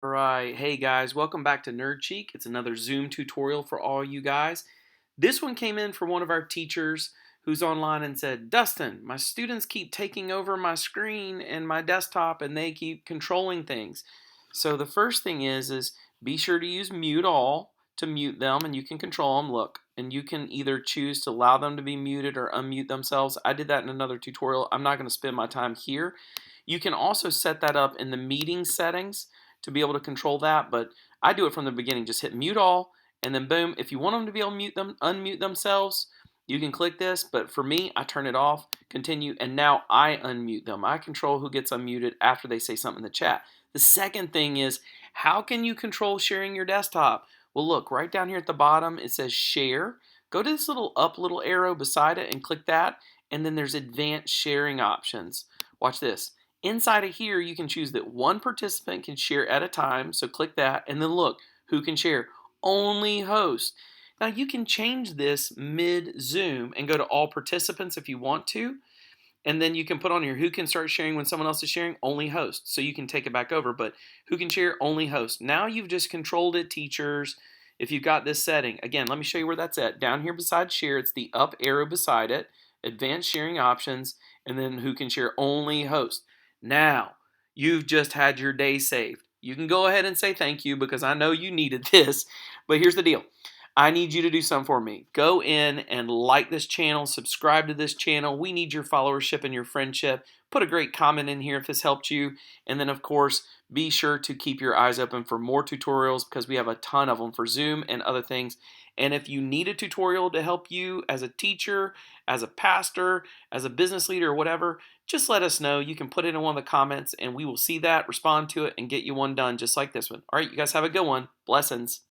Right. Hey guys, welcome back to Chic. It's another Zoom tutorial for all you guys. This one came in from one of our teachers who's online and said, Dustin, my students keep taking over my screen and my desktop and they keep controlling things. So the first thing is be sure to use mute all to mute them and you can control them. Look, and you can either choose to allow them to be muted or unmute themselves. I did that in another tutorial. I'm not going to spend my time here. You can also set that up in the meeting settings to be able to control that, but I do it from the beginning. Just hit mute all, and then boom. If you want them to be able to unmute themselves, you can click this, but for me, I turn it off, continue, and now I unmute them. I control who gets unmuted after they say something in the chat. The second thing is, how can you control sharing your desktop? Well, look, right down here at the bottom, it says share. Go to this little arrow beside it and click that, and then there's advanced sharing options. Watch this. Inside of here, you can choose that one participant can share at a time, so click that, and then look, who can share? Only host. Now you can change this mid-Zoom and go to all participants if you want to, and then you can put on here who can start sharing when someone else is sharing, only host. So you can take it back over, but who can share, only host. Now you've just controlled it, teachers, if you've got this setting. Again, let me show you where that's at. Down here beside share, it's the up arrow beside it, advanced sharing options, and then who can share, only host. Now, you've just had your day saved. You can go ahead and say thank you because I know you needed this, but here's the deal. I need you to do something for me. Go in and like this channel, subscribe to this channel. We need your followership and your friendship. Put a great comment in here if this helped you. And then, of course, be sure to keep your eyes open for more tutorials because we have a ton of them for Zoom and other things. And if you need a tutorial to help you as a teacher, as a pastor, as a business leader, or whatever, just let us know. You can put it in one of the comments and we will see that, respond to it, and get you one done just like this one. All right, you guys have a good one. Blessings.